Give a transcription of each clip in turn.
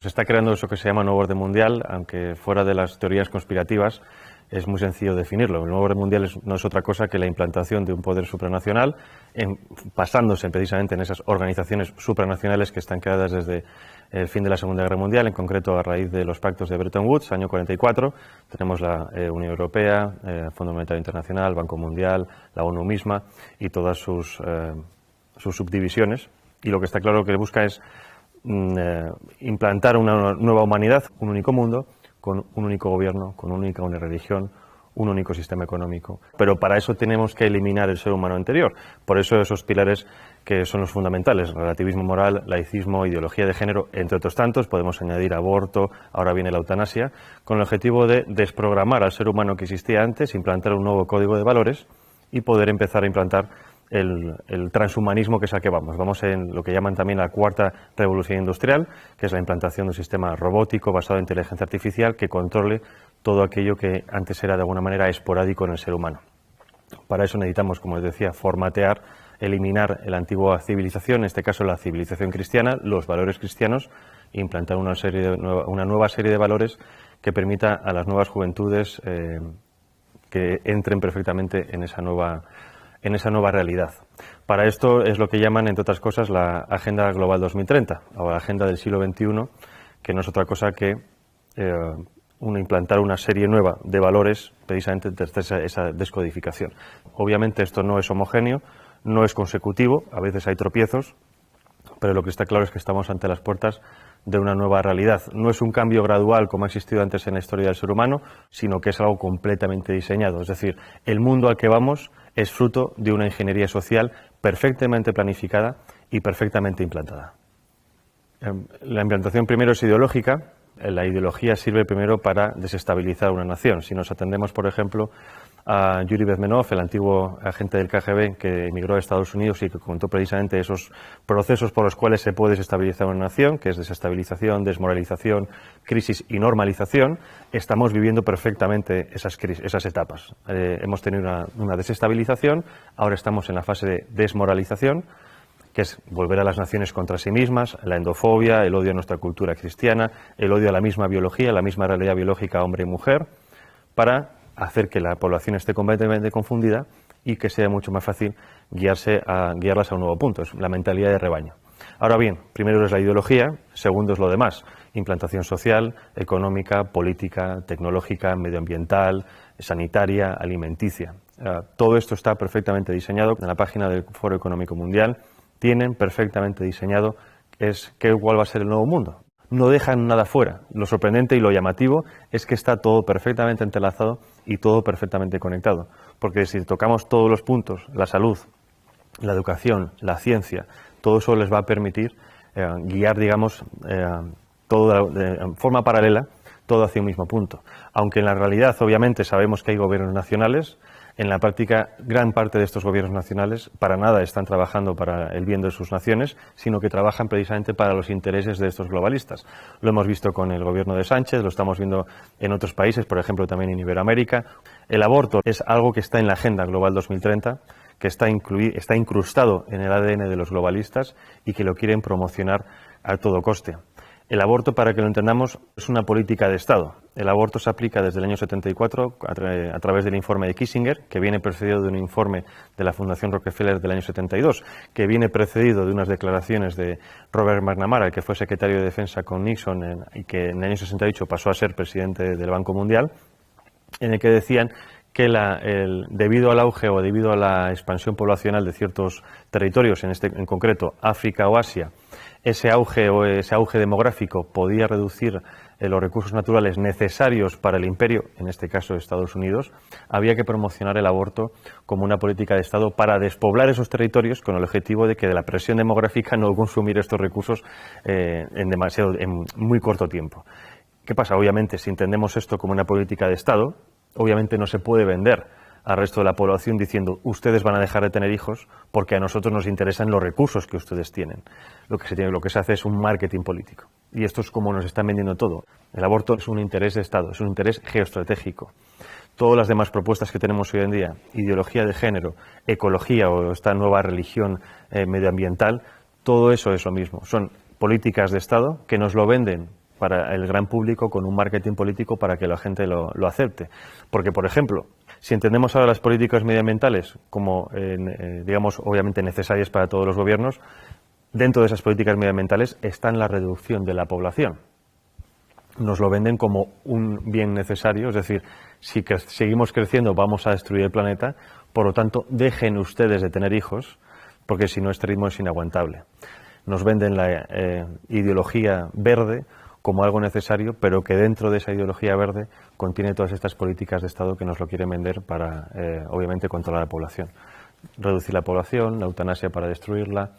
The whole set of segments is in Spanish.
Se está creando eso que se llama nuevo orden mundial, aunque fuera de las teorías conspirativas es muy sencillo definirlo. El nuevo orden mundial no es otra cosa que la implantación de un poder supranacional, basándose precisamente en esas organizaciones supranacionales que están creadas desde el fin de la Segunda Guerra Mundial, en concreto a raíz de los pactos de Bretton Woods, año 44. Tenemos la Unión Europea, el Fondo Monetario Internacional, Banco Mundial, la ONU misma y todas sus subdivisiones. Y lo que está claro que busca es implantar una nueva humanidad, un único mundo, con un único gobierno, con una única religión, un único sistema económico. Pero para eso tenemos que eliminar el ser humano anterior. Por eso esos pilares que son los fundamentales, relativismo moral, laicismo, ideología de género, entre otros tantos, podemos añadir aborto, ahora viene la eutanasia, con el objetivo de desprogramar al ser humano que existía antes, implantar un nuevo código de valores y poder empezar a implantar el transhumanismo, que es al que vamos. Vamos en lo que llaman también la cuarta revolución industrial, que es la implantación de un sistema robótico basado en inteligencia artificial que controle todo aquello que antes era de alguna manera esporádico en el ser humano. Para eso necesitamos, como les decía, formatear, eliminar la antigua civilización, en este caso la civilización cristiana, los valores cristianos, e implantar una nueva serie de valores que permita a las nuevas juventudes que entren perfectamente en esa nueva realidad. Para esto es lo que llaman, entre otras cosas, la Agenda Global 2030, o la Agenda del siglo XXI, que no es otra cosa que implantar una serie nueva de valores, precisamente desde esa descodificación. Obviamente esto no es homogéneo, no es consecutivo, a veces hay tropiezos, pero lo que está claro es que estamos ante las puertas de una nueva realidad. No es un cambio gradual como ha existido antes en la historia del ser humano, sino que es algo completamente diseñado. Es decir, el mundo al que vamos es fruto de una ingeniería social perfectamente planificada y perfectamente implantada. La implantación primero es ideológica. La ideología sirve primero para desestabilizar una nación. Si nos atendemos, por ejemplo, a Yuri Bezmenov, el antiguo agente del KGB que emigró a Estados Unidos y que contó precisamente esos procesos por los cuales se puede desestabilizar una nación, que es desestabilización, desmoralización, crisis y normalización, estamos viviendo perfectamente esas etapas. Hemos tenido una desestabilización, ahora estamos en la fase de desmoralización, que es volver a las naciones contra sí mismas, la endofobia, el odio a nuestra cultura cristiana, el odio a la misma biología, la misma realidad biológica hombre y mujer, para hacer que la población esté completamente confundida y que sea mucho más fácil guiarlas a un nuevo punto. Es la mentalidad de rebaño. Ahora bien, primero es la ideología, segundo es lo demás, implantación social, económica, política, tecnológica, medioambiental, sanitaria, alimenticia. Todo esto está perfectamente diseñado en la página del Foro Económico Mundial. Tienen perfectamente diseñado cuál va a ser el nuevo mundo. No dejan nada fuera. Lo sorprendente y lo llamativo es que está todo perfectamente entrelazado y todo perfectamente conectado. Porque si tocamos todos los puntos, la salud, la educación, la ciencia, todo eso les va a permitir guiar, digamos, todo de forma paralela, todo hacia un mismo punto. Aunque en la realidad, obviamente, sabemos que hay gobiernos nacionales. En la práctica, gran parte de estos gobiernos nacionales para nada están trabajando para el bien de sus naciones, sino que trabajan precisamente para los intereses de estos globalistas. Lo hemos visto con el gobierno de Sánchez, lo estamos viendo en otros países, por ejemplo también en Iberoamérica. El aborto es algo que está en la Agenda Global 2030, que está incrustado en el ADN de los globalistas y que lo quieren promocionar a todo coste. El aborto, para que lo entendamos, es una política de Estado. El aborto se aplica desde el año 74 a través del informe de Kissinger, que viene precedido de un informe de la Fundación Rockefeller del año 72, que viene precedido de unas declaraciones de Robert McNamara, que fue secretario de Defensa con Nixon y que en el año 68 pasó a ser presidente del Banco Mundial, en el que decían que debido al auge o debido a la expansión poblacional de ciertos territorios, en concreto África o Asia, ese auge demográfico podía reducir los recursos naturales necesarios para el imperio, en este caso Estados Unidos. Había que promocionar el aborto como una política de Estado para despoblar esos territorios con el objetivo de que de la presión demográfica no consumir estos recursos en muy corto tiempo. ¿Qué pasa? Obviamente, si entendemos esto como una política de Estado, obviamente no se puede vender al resto de la población diciendo ustedes van a dejar de tener hijos porque a nosotros nos interesan los recursos que ustedes tienen. Lo que se hace es un marketing político. Y esto es como nos están vendiendo todo. El aborto es un interés de Estado, es un interés geoestratégico. todas las demás propuestas que tenemos hoy en día, ideología de género, ecología o esta nueva religión medioambiental, todo eso es lo mismo. Son políticas de Estado que nos lo venden para el gran público con un marketing político para que la gente lo acepte. Porque, por ejemplo, si entendemos ahora las políticas medioambientales como, digamos, obviamente necesarias para todos los gobiernos, dentro de esas políticas medioambientales está la reducción de la población. Nos lo venden como un bien necesario, es decir, si seguimos creciendo vamos a destruir el planeta, por lo tanto dejen ustedes de tener hijos, porque si no este ritmo es inaguantable. Nos venden la ideología verde como algo necesario, pero que dentro de esa ideología verde contiene todas estas políticas de Estado que nos lo quieren vender para, obviamente, controlar la población. Reducir la población, la eutanasia para destruirla,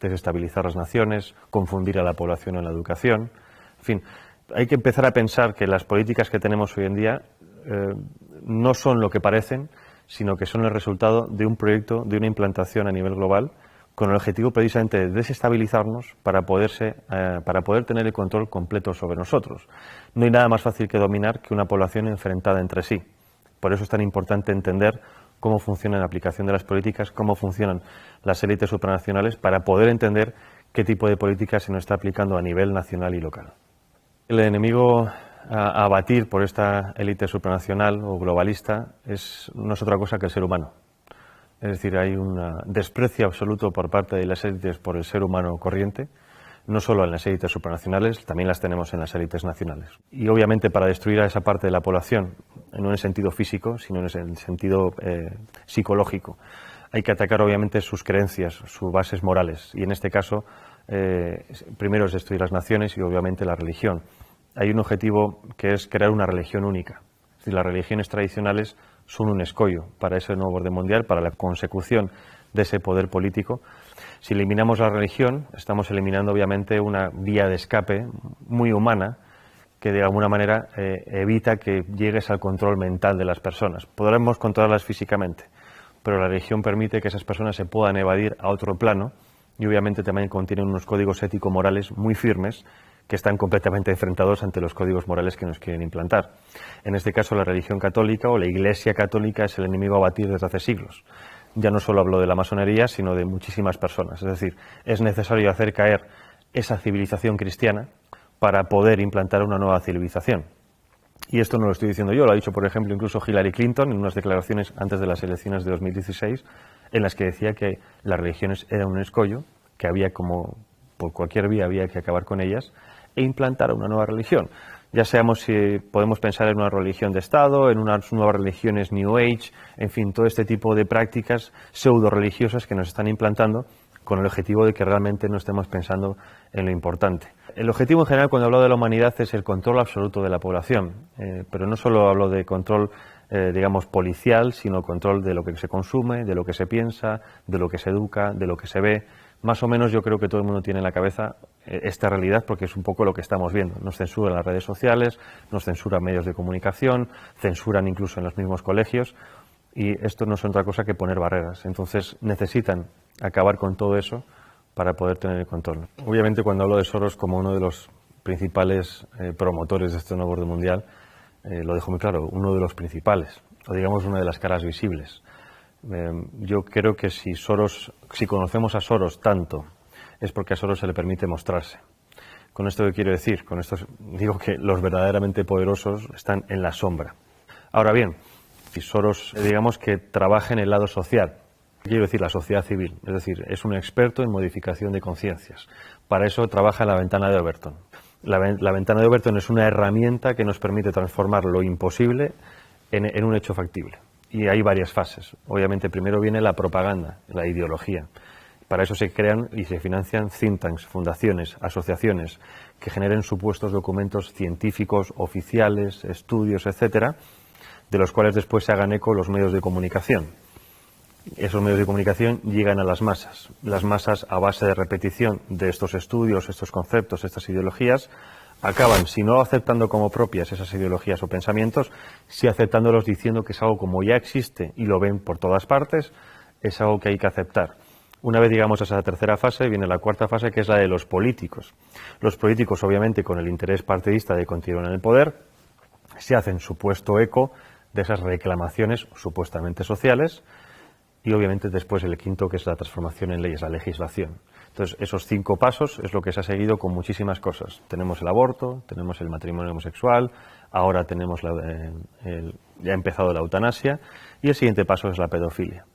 desestabilizar las naciones, confundir a la población en la educación, en fin. Hay que empezar a pensar que las políticas que tenemos hoy en día no son lo que parecen, sino que son el resultado de un proyecto, de una implantación a nivel global, con el objetivo precisamente de desestabilizarnos para poder tener el control completo sobre nosotros. No hay nada más fácil que dominar que una población enfrentada entre sí. Por eso es tan importante entender cómo funciona la aplicación de las políticas, cómo funcionan las élites supranacionales, para poder entender qué tipo de política se nos está aplicando a nivel nacional y local. El enemigo a abatir por esta élite supranacional o globalista no es otra cosa que el ser humano. Es decir, hay un desprecio absoluto por parte de las élites por el ser humano corriente, no solo en las élites supranacionales, también las tenemos en las élites nacionales. Y obviamente para destruir a esa parte de la población, no en el sentido físico, sino en el sentido psicológico, hay que atacar obviamente sus creencias, sus bases morales, y en este caso primero es destruir las naciones y obviamente la religión. Hay un objetivo que es crear una religión única. Es decir, las religiones tradicionales son un escollo para ese nuevo orden mundial, para la consecución de ese poder político. Si eliminamos la religión, estamos eliminando obviamente una vía de escape muy humana que de alguna manera evita que llegues al control mental de las personas. Podremos controlarlas físicamente, pero la religión permite que esas personas se puedan evadir a otro plano y obviamente también contienen unos códigos ético-morales muy firmes que están completamente enfrentados ante los códigos morales que nos quieren implantar. En este caso, la religión católica o la Iglesia católica es el enemigo a batir desde hace siglos. Ya no solo hablo de la masonería, sino de muchísimas personas. Es decir, es necesario hacer caer esa civilización cristiana para poder implantar una nueva civilización. Y esto no lo estoy diciendo yo, lo ha dicho, por ejemplo, incluso Hillary Clinton en unas declaraciones antes de las elecciones de 2016, en las que decía que las religiones eran un escollo, que había como, por cualquier vía había que acabar con ellas, e implantar una nueva religión. Ya seamos si podemos pensar en una religión de Estado, en unas nuevas religiones New Age, en fin, todo este tipo de prácticas pseudo-religiosas que nos están implantando con el objetivo de que realmente no estemos pensando en lo importante. El objetivo en general cuando hablo de la humanidad es el control absoluto de la población, pero no solo hablo de control, digamos, policial, sino control de lo que se consume, de lo que se piensa, de lo que se educa, de lo que se ve. Más o menos yo creo que todo el mundo tiene en la cabeza esta realidad porque es un poco lo que estamos viendo. Nos censuran las redes sociales, nos censuran medios de comunicación, censuran incluso en los mismos colegios y esto no es otra cosa que poner barreras. Entonces necesitan acabar con todo eso para poder tener el control. Obviamente cuando hablo de Soros como uno de los principales promotores de este nuevo orden mundial, lo dejo muy claro, uno de los principales, o digamos una de las caras visibles. Yo creo que si conocemos a Soros tanto, es porque a Soros se le permite mostrarse. ¿Con esto qué quiero decir? Con esto digo que los verdaderamente poderosos están en la sombra. Ahora bien, si Soros, digamos que trabaja en el lado social, quiero decir la sociedad civil, es decir, es un experto en modificación de conciencias. Para eso trabaja en la ventana de Overton. La ventana de Overton es una herramienta que nos permite transformar lo imposible en un hecho factible. Y hay varias fases. Obviamente primero viene la propaganda, la ideología. Para eso se crean y se financian think tanks, fundaciones, asociaciones que generen supuestos documentos científicos, oficiales, estudios, etcétera, de los cuales después se hagan eco los medios de comunicación. Esos medios de comunicación llegan a las masas. Las masas, a base de repetición de estos estudios, estos conceptos, estas ideologías, acaban, si no aceptando como propias esas ideologías o pensamientos, sí aceptándolos diciendo que es algo como ya existe y lo ven por todas partes, es algo que hay que aceptar. Una vez llegamos a esa tercera fase, viene la cuarta fase, que es la de los políticos. Los políticos, obviamente, con el interés partidista de continuar en el poder, se hacen supuesto eco de esas reclamaciones supuestamente sociales, y obviamente después el quinto, que es la transformación en leyes, la legislación. Entonces, esos 5 pasos es lo que se ha seguido con muchísimas cosas. Tenemos el aborto, tenemos el matrimonio homosexual, ahora tenemos ya ha empezado la eutanasia, y el siguiente paso es la pedofilia.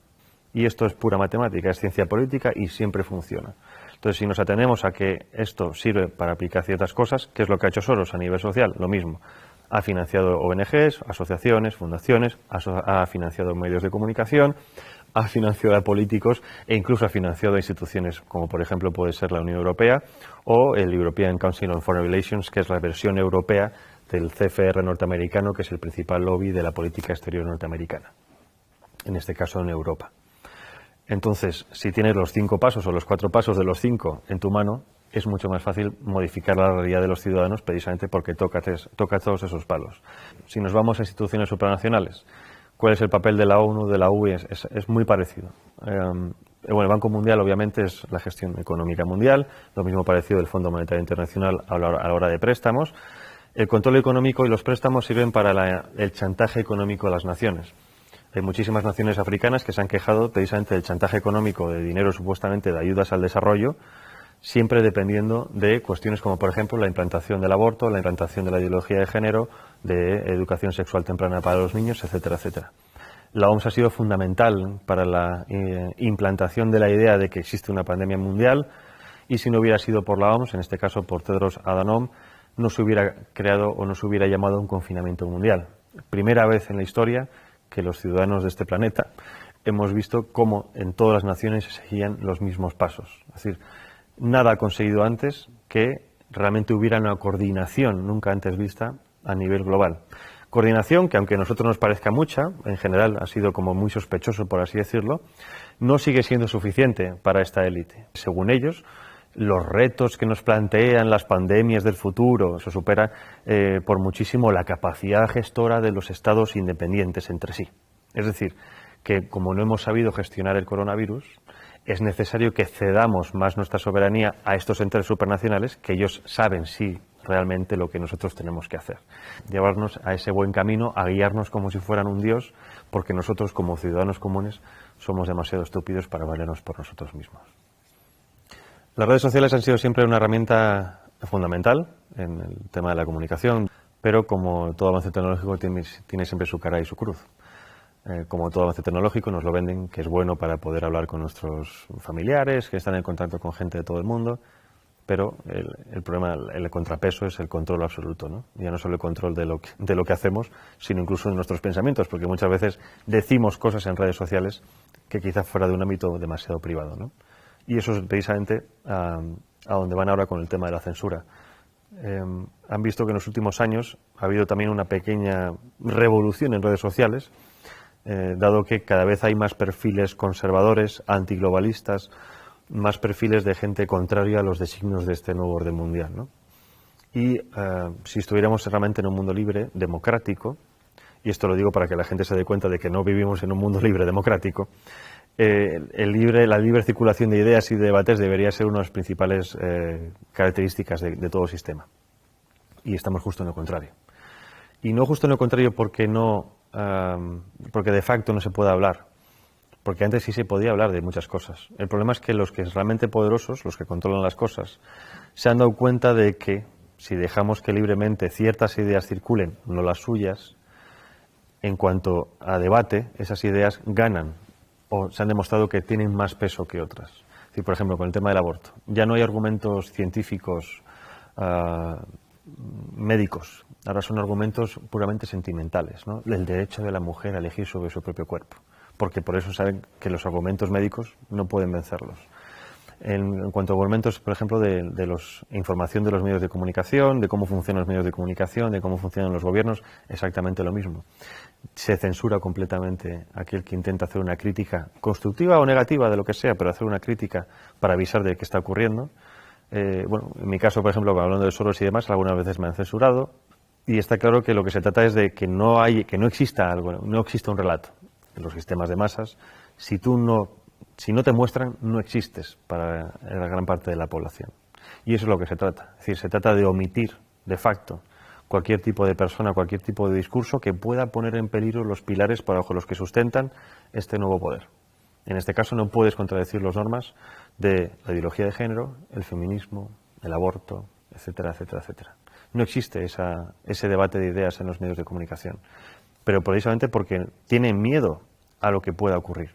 Y esto es pura matemática, es ciencia política y siempre funciona. Entonces, si nos atenemos a que esto sirve para aplicar ciertas cosas, ¿qué es lo que ha hecho Soros a nivel social? Lo mismo. Ha financiado ONGs, asociaciones, fundaciones, ha financiado medios de comunicación, ha financiado a políticos e incluso ha financiado a instituciones como por ejemplo puede ser la Unión Europea o el European Council on Foreign Relations, que es la versión europea del CFR norteamericano, que es el principal lobby de la política exterior norteamericana, en este caso en Europa. Entonces, si tienes los 5 pasos o los 4 pasos de los 5 en tu mano, es mucho más fácil modificar la realidad de los ciudadanos precisamente porque toca todos esos palos. Si nos vamos a instituciones supranacionales, ¿cuál es el papel de la ONU, de la UE? Es muy parecido. Bueno, el Banco Mundial obviamente es la gestión económica mundial, lo mismo parecido del Fondo Monetario Internacional a la hora de préstamos. El control económico y los préstamos sirven para el chantaje económico de las naciones. Hay muchísimas naciones africanas que se han quejado precisamente del chantaje económico, de dinero supuestamente de ayudas al desarrollo, siempre dependiendo de cuestiones como, por ejemplo, la implantación del aborto, la implantación de la ideología de género, de educación sexual temprana para los niños, etcétera, etcétera. La OMS ha sido fundamental para la implantación de la idea de que existe una pandemia mundial, y si no hubiera sido por la OMS, en este caso por Tedros Adhanom, no se hubiera creado o no se hubiera llamado un confinamiento mundial. Primera vez en la historia que los ciudadanos de este planeta hemos visto cómo en todas las naciones se seguían los mismos pasos. Es decir, nada ha conseguido antes que realmente hubiera una coordinación nunca antes vista a nivel global. Coordinación que, aunque a nosotros nos parezca mucha, en general ha sido como muy sospechoso, por así decirlo, no sigue siendo suficiente para esta élite. Según ellos, los retos que nos plantean las pandemias del futuro, eso supera por muchísimo la capacidad gestora de los estados independientes entre sí. Es decir, que como no hemos sabido gestionar el coronavirus, es necesario que cedamos más nuestra soberanía a estos entes supranacionales, que ellos saben sí realmente lo que nosotros tenemos que hacer. Llevarnos a ese buen camino, a guiarnos como si fueran un dios, porque nosotros como ciudadanos comunes somos demasiado estúpidos para valernos por nosotros mismos. Las redes sociales han sido siempre una herramienta fundamental en el tema de la comunicación, pero como todo avance tecnológico tiene siempre su cara y su cruz. Como todo avance tecnológico nos lo venden que es bueno para poder hablar con nuestros familiares, que están en contacto con gente de todo el mundo, pero el problema, el contrapeso es el control absoluto, ¿no? Ya no solo el control de lo que hacemos, sino incluso de nuestros pensamientos, porque muchas veces decimos cosas en redes sociales que quizás fuera de un ámbito demasiado privado, ¿no? Y eso es precisamente a donde van ahora con el tema de la censura. Han visto que en los últimos años ha habido también una pequeña revolución en redes sociales, dado que cada vez hay más perfiles conservadores, antiglobalistas, más perfiles de gente contraria a los designios de este nuevo orden mundial, ¿no? Y si estuviéramos realmente en un mundo libre, democrático, y esto lo digo para que la gente se dé cuenta de que no vivimos en un mundo libre, democrático, la libre circulación de ideas y de debates debería ser una de las principales características de todo sistema. Y estamos justo en lo contrario. Y no justo en lo contrario porque de facto no se puede hablar, porque antes sí se podía hablar de muchas cosas. El problema es que los que son realmente poderosos, los que controlan las cosas, se han dado cuenta de que si dejamos que libremente ciertas ideas circulen, no las suyas, en cuanto a debate, esas ideas ganan o se han demostrado que tienen más peso que otras. Es decir, por ejemplo, con el tema del aborto, ya no hay argumentos científicos médicos, ahora son argumentos puramente sentimentales, ¿no? El derecho de la mujer a elegir sobre su propio cuerpo, porque por eso saben que los argumentos médicos no pueden vencerlos. En cuanto a argumentos, por ejemplo, de información de los medios de comunicación, de cómo funcionan los medios de comunicación, de cómo funcionan los gobiernos, exactamente lo mismo. Se censura completamente aquel que intenta hacer una crítica constructiva o negativa de lo que sea, pero hacer una crítica para avisar de qué está ocurriendo. Bueno, en mi caso, por ejemplo, hablando de Soros y demás, algunas veces me han censurado, y está claro que lo que se trata es de que no exista algo, no exista un relato. En los sistemas de masas, si no te muestran, no existes para la gran parte de la población. Y eso es lo que se trata. Es decir, se trata de omitir, de facto, cualquier tipo de persona, cualquier tipo de discurso que pueda poner en peligro los pilares bajo los que sustentan este nuevo poder. En este caso no puedes contradecir las normas de la ideología de género, el feminismo, el aborto, etcétera, etcétera, etcétera. No existe ese debate de ideas en los medios de comunicación, pero precisamente porque tienen miedo a lo que pueda ocurrir.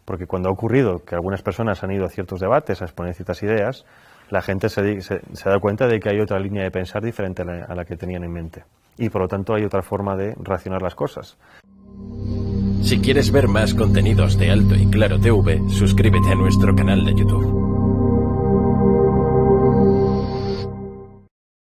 Porque cuando ha ocurrido que algunas personas han ido a ciertos debates a exponer ciertas ideas, la gente se da cuenta de que hay otra línea de pensar diferente a la que tenían en mente. Y por lo tanto hay otra forma de racionar las cosas. Si quieres ver más contenidos de Alto y Claro TV, suscríbete a nuestro canal de YouTube.